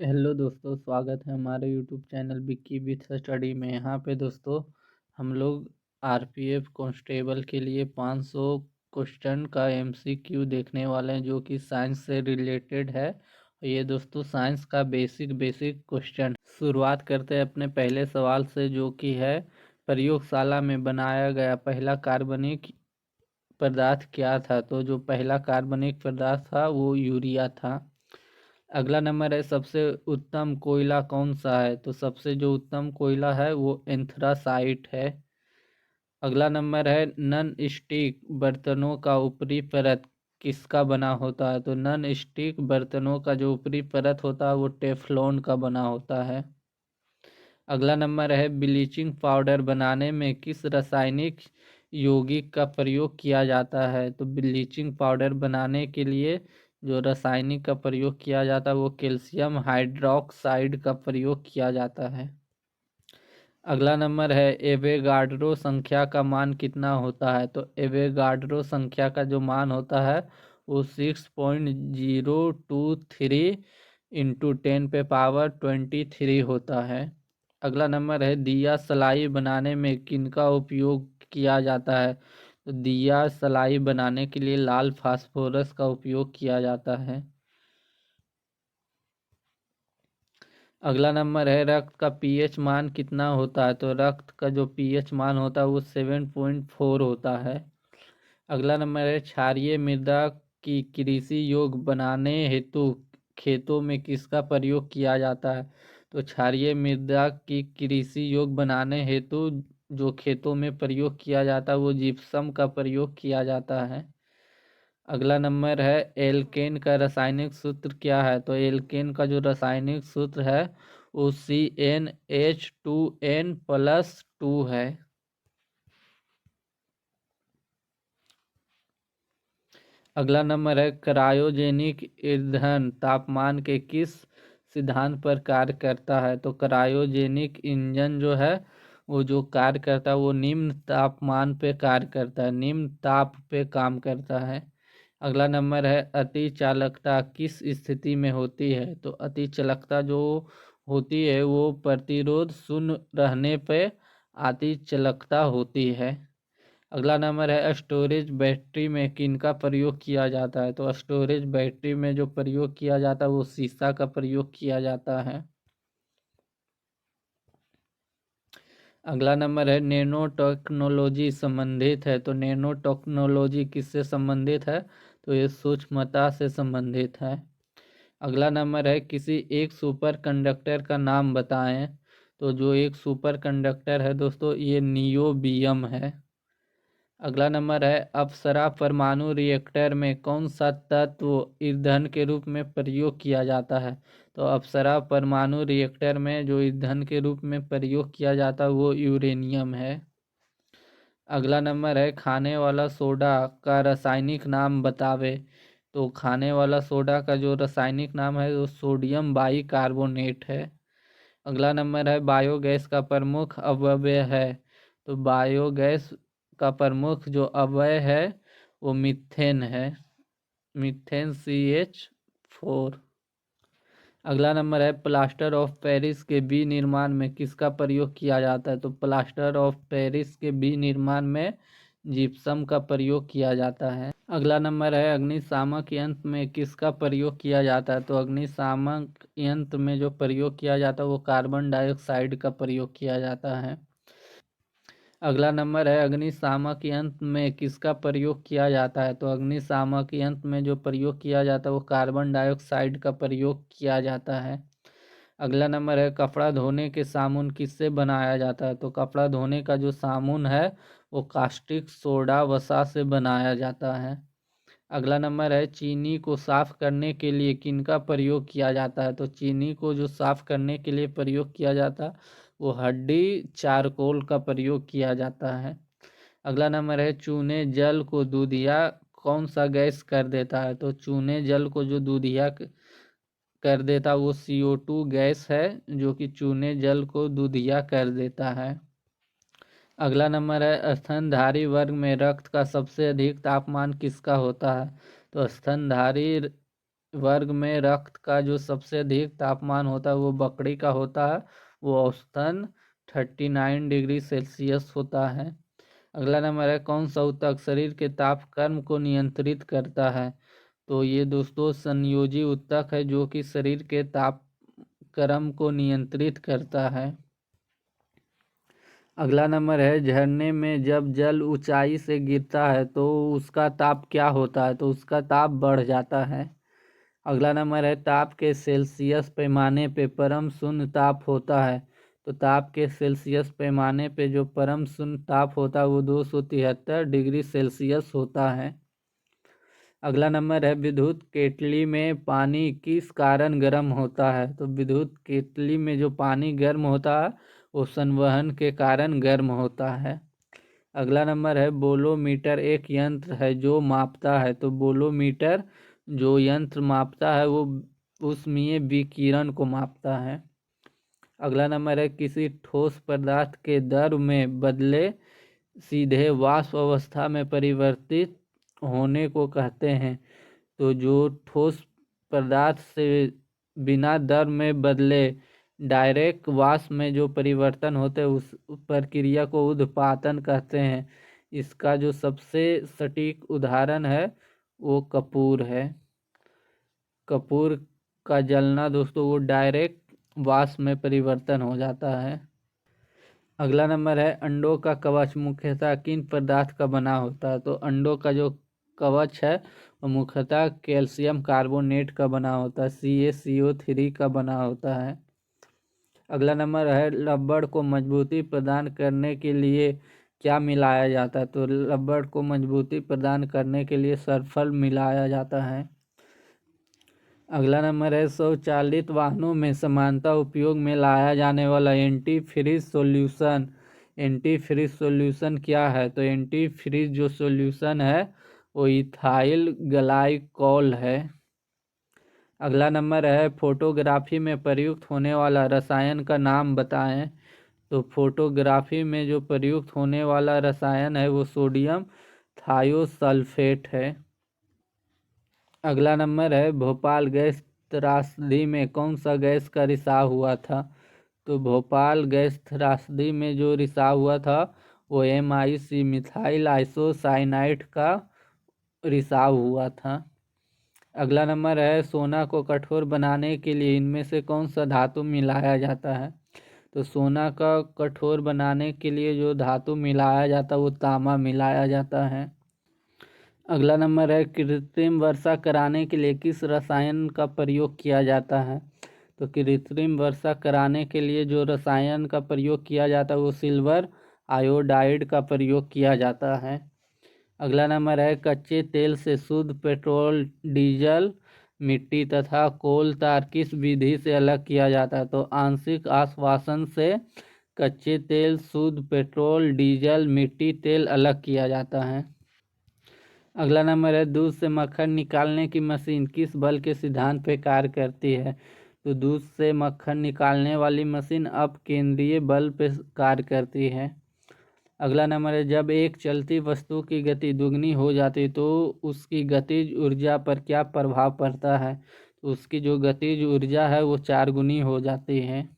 Hello दोस्तों, स्वागत है हमारे YouTube channel Vicky with study में। यहाँ पे दोस्तों हम लोग आरपीएफ कांस्टेबल के लिए 500 क्वेश्चन का एमसीक्यू देखने वाले हैं, जो कि साइंस से रिलेटेड है। ये दोस्तों साइंस का बेसिक क्वेश्चन। शुरुआत करते हैं अपने पहले सवाल से, जो कि है प्रयोगशाला में बनाया गया पहला कार्बनिक पदार्थ क्या था। तो जो पहला कार्बनिक पदार्थ था वो यूरिया था। अगला नंबर है सबसे उत्तम कोयला कौन सा है। तो सबसे जो उत्तम कोयला है वो एंथ्रासाइट है। अगला नंबर है नन स्टिक बर्तनों का ऊपरी परत किसका बना होता है। तो नन स्टिक बर्तनों का जो ऊपरी परत होता है वो टेफ्लॉन का बना होता है। अगला नंबर है ब्लीचिंग पाउडर बनाने में किस रासायनिक यौगिक का प्रयोग किया जाता है। तो ब्लीचिंग पाउडर बनाने के लिए जो रासायनिक का प्रयोग किया जाता है वो कैल्शियम हाइड्रोक्साइड का प्रयोग किया जाता है। अगला नंबर है एवोगाड्रो संख्या का मान कितना होता है। तो एवोगाड्रो संख्या का जो मान होता है वो 6.023 इंटू 10⁻23 होता है। अगला नंबर है दिया सलाई बनाने में किनका उपयोग किया जाता है। तो दिया सलाई बनाने के लिए लाल फास्फोरस का उपयोग किया जाता है। अगला नंबर है रक्त का पीएच मान कितना होता है। तो रक्त का जो पीएच मान होता है वो 7.4 होता है। अगला नंबर है क्षारीय मृदा की कृषि योग्य बनाने हेतु खेतों में किसका प्रयोग किया जाता है। तो क्षारीय मृदा की कृषि योग्य बनाने हेतु जो खेतों में प्रयोग किया जाता है वो जिप्सम का प्रयोग किया जाता है। अगला नंबर है एल्केन का रासायनिक सूत्र क्या है। तो एल्केन का जो रासायनिक सूत्र है वो CnH2n+2 है। अगला नंबर है क्रायोजेनिक ईंधन तापमान के किस सिद्धांत पर कार्य करता है। तो क्रायोजेनिक इंजन जो है वो जो कार्य करता है वो निम्न तापमान पे कार्य करता है, निम्न ताप पे काम करता है। अगला नंबर है अति चालकता किस स्थिति में होती है। तो अति चालकता जो होती है वो प्रतिरोध शून्य रहने पे अति चालकता होती है। अगला नंबर है स्टोरेज बैटरी में किनका प्रयोग किया जाता है। तो स्टोरेज बैटरी में जो प्रयोग किया जाता है वो शीशा का प्रयोग किया जाता है। अगला नंबर है नैनो टेक्नोलॉजी संबंधित है। तो नैनो टेक्नोलॉजी किससे संबंधित है। तो ये सूक्ष्मता से संबंधित है। अगला नंबर है किसी एक सुपर कंडक्टर का नाम बताएं। तो जो एक सुपर कंडक्टर है दोस्तों ये नियोबियम है। अगला नंबर है अप्सरा परमाणु रिएक्टर में कौन सा तत्व ईंधन के रूप में प्रयोग किया जाता है। तो अप्सरा परमाणु रिएक्टर में जो ईंधन के रूप में प्रयोग किया जाता है वो यूरेनियम है। अगला नंबर है खाने वाला सोडा का रासायनिक नाम बतावे। तो खाने वाला सोडा का जो रासायनिक नाम है वो सोडियम बाइकार्बोनेट है। अगला नंबर है बायोगैस का प्रमुख अवयव है। तो बायोगैस का प्रमुख जो अवयव है वो मीथेन है, मीथेन CH4। अगला नंबर है प्लास्टर ऑफ पेरिस के विनिर्माण में किसका प्रयोग किया जाता है। तो प्लास्टर ऑफ पेरिस के विनिर्माण में जिप्सम का प्रयोग किया जाता है। अगला नंबर है अग्निशामक यंत्र में किसका प्रयोग किया जाता है। तो अग्निशामक यंत्र में जो प्रयोग किया जाता है वो कार्बन डाइऑक्साइड का प्रयोग किया जाता है। अगला नंबर है अग्निशामक यंत्र में किसका प्रयोग किया जाता है। तो अग्निशामक यंत्र में जो प्रयोग किया जाता है वो कार्बन डाइऑक्साइड का प्रयोग किया जाता है। अगला नंबर है कपड़ा धोने के साबुन किससे बनाया जाता है। तो कपड़ा धोने का जो साबुन है वो कास्टिक सोडा वसा से बनाया जाता है। अगला नंबर है चीनी को साफ करने के लिए किनका प्रयोग किया जाता है। तो चीनी को जो साफ करने के लिए प्रयोग किया जाता है वो हड्डी चारकोल का प्रयोग किया जाता है। अगला नंबर है चूने जल को दूधिया कौन सा गैस कर देता है। तो चूने जल को जो दूधिया कर देता वो CO2 गैस है, जो कि चूने जल को दूधिया कर देता है। अगला नंबर है स्तनधारी वर्ग में रक्त का सबसे अधिक तापमान किसका होता है। तो स्तनधारी वर्ग में रक्त का जो सबसे अधिक तापमान होता है वो बकरी का होता है, वो औसतन 39 डिग्री सेल्सियस होता है। अगला नंबर है, कौन सा ऊतक शरीर के तापक्रम को नियंत्रित करता है? तो ये दोस्तों संयोजी ऊतक है जो कि शरीर के तापक्रम को नियंत्रित करता है। अगला नंबर है, झरने में जब जल ऊंचाई से गिरता है तो उसका ताप क्या होता है? तो उसका ताप बढ़ जाता है। अगला नंबर है, ताप के सेल्सियस पैमाने पे परम शून्य ताप होता है। तो ताप के सेल्सियस पैमाने पे जो परम शून्य ताप होता है वो 273 डिग्री सेल्सियस होता है। अगला नंबर है, विद्युत केतली में पानी किस कारण गर्म होता है? तो विद्युत केतली में जो पानी गर्म होता है वो संवहन के कारण गर्म होता है। अगला नंबर है, बोलोमीटर एक यंत्र है जो मापता है। तो बोलोमीटर जो यंत्र मापता है वो ऊष्मीय विकिरण को मापता है। अगला नंबर है, किसी ठोस पदार्थ के द्रव में बदले सीधे वाष्प अवस्था में परिवर्तित होने को कहते हैं। तो जो ठोस पदार्थ से बिना द्रव में बदले डायरेक्ट वाष्प में जो परिवर्तन होते हैं उस प्रक्रिया को उद्पातन कहते हैं। इसका जो सबसे सटीक उदाहरण है वो कपूर है। कपूर का जलना दोस्तों वो डायरेक्ट वाष्प में परिवर्तन हो जाता है। अगला नंबर है, अंडों का कवच मुख्यतः किन पदार्थ का बना होता है? तो अंडों का जो कवच है वो मुख्यतः कैल्शियम कार्बोनेट का बना होता है, CaCO3 का बना होता है। अगला नंबर है, रबड़ को मजबूती प्रदान करने के लिए क्या मिलाया जाता है? तो रबड़ को मजबूती प्रदान करने के लिए सल्फर मिलाया जाता है। अगला नंबर है, स्वचालित वाहनों में सामान्यतः उपयोग में लाया जाने वाला antifreeze solution. Antifreeze solution क्या है? तो एंटी फ्रीज जो सॉल्यूशन है वो इथाइल ग्लाइकॉल है। अगला नंबर है, फोटोग्राफी में प्रयुक्त होने वाला रसायन का नाम बताएं। तो फोटोग्राफी में जो प्रयुक्त होने वाला रसायन है वो सोडियम थायोसल्फेट है। अगला नंबर है, भोपाल गैस त्रासदी में कौन सा गैस का रिसाव हुआ था? तो भोपाल गैस त्रासदी में जो रिसाव हुआ था वो MIC मिथाइल आइसोसाइनाइड का रिसाव हुआ था। अगला नंबर है, सोना को कठोर बनाने के लिए इनमें से कौन सा धातु मिलाया जाता है? तो सोना का कठोर बनाने के लिए जो धातु मिलाया जाता है वो तांबा मिलाया जाता है। अगला नंबर है, कृत्रिम वर्षा कराने के लिए किस रसायन का प्रयोग किया जाता है? तो कृत्रिम वर्षा कराने के लिए जो रसायन का प्रयोग किया जाता है वो सिल्वर आयोडाइड का प्रयोग किया जाता है। अगला नंबर है, कच्चे तेल से शुद्ध पेट्रोल, डीजल, मिट्टी तथा कोल तार किस विधि से अलग किया जाता है? तो आंशिक आश्वासन से कच्चे तेल, शुद्ध पेट्रोल, डीजल, मिट्टी तेल अलग किया जाता है। अगला नंबर है, दूध से मक्खन निकालने की मशीन किस बल के सिद्धांत पर कार्य करती है? तो दूध से मक्खन निकालने वाली मशीन अपकेंद्रीय बल पर कार्य करती है। अगला नंबर है, जब एक चलती वस्तु की गति दुगनी हो जाती तो उसकी गतिज ऊर्जा पर क्या प्रभाव पड़ता है? तो उसकी जो गतिज ऊर्जा है वो 4 गुनी हो जाती है।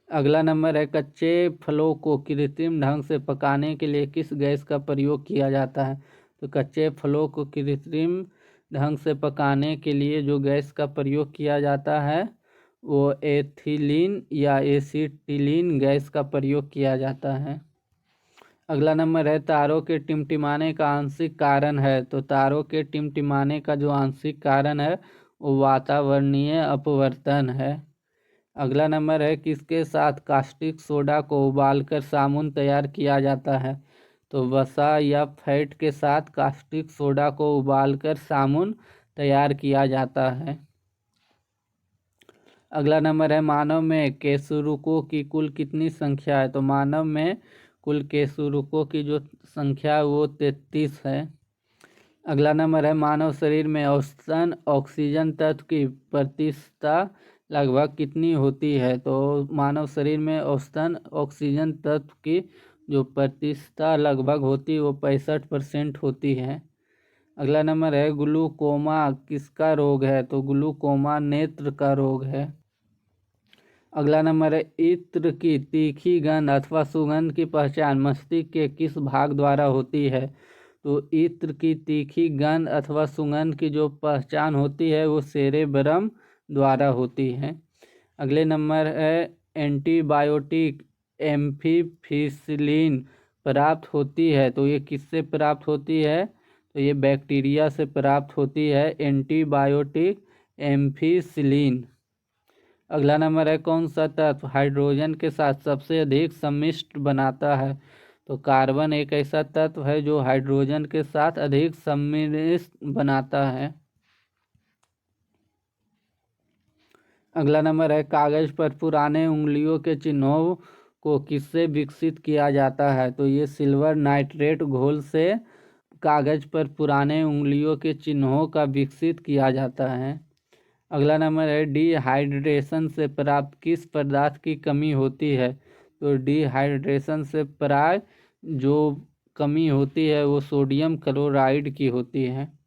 अगला नंबर है, कच्चे फलों को कृत्रिम ढंग से पकाने के लिए किस गैस का प्रयोग किया जाता है? तो कच्चे फलों को कृत्रिम ढंग से पकाने के लिए जो गैस का प्रयोग किया जाता है वो एथिलीन या एसिटिलीन गैस का प्रयोग किया जाता है। अगला नंबर है, तारों के टिमटिमाने का आंशिक कारण है। तो तारों के टिमटिमाने का जो आंशिक कारण है वो वातावरणीय अपवर्तन है। अगला नंबर है, किसके साथ कास्टिक सोडा को उबालकर साबुन तैयार किया जाता है? तो वसा या फैट के साथ कास्टिक सोडा को उबालकर साबुन तैयार किया जाता है। अगला नंबर है, मानव में केशुरुकों की कुल कितनी संख्या है? तो मानव में कुल केशुरुकों की जो संख्या है वो 33 है। अगला नंबर है, मानव शरीर में औसतन ऑक्सीजन तत्व की प्रतिशतता लगभग कितनी होती है? तो मानव शरीर में औसतन ऑक्सीजन तत्व की जो प्रतिशतता लगभग होती है वो 65% होती है। अगला नंबर है ग्लूकोमा किसका रोग है? तो ग्लूकोमा नेत्र का रोग है। अगला नंबर है इत्र की तीखी गंध अथवा सुगंध की पहचान मस्तिष्क के किस भाग द्वारा होती है? तो इत्र की तीखी गंध अथवा सुगंध की जो पहचान होती है वो सेरेब्रम द्वारा होती है। अगले नंबर है एंटीबायोटिक एम्फीसिलिन प्राप्त होती है, तो ये किससे प्राप्त होती है? तो ये बैक्टीरिया से प्राप्त होती है एंटीबायोटिक एम्फीसिलिन। अगला नंबर है कौन सा तत्व हाइड्रोजन के साथ सबसे अधिक सम्मिश्र बनाता है? तो कार्बन एक ऐसा तत्व है जो हाइड्रोजन के साथ अधिक सम्मिश्र बनाता है। अगला नंबर है कागज पर पुराने उंगलियों के चिन्हों को किससे विकसित किया जाता है? तो ये सिल्वर नाइट्रेट घोल से कागज पर पुराने उंगलियों के चिन्हों का विकसित किया जाता है। अगला नंबर है डिहाइड्रेशन से प्राप्त किस पदार्थ की कमी होती है? तो डिहाइड्रेशन से प्राप्त जो कमी होती है वो सोडियम क्लोराइड की होती है।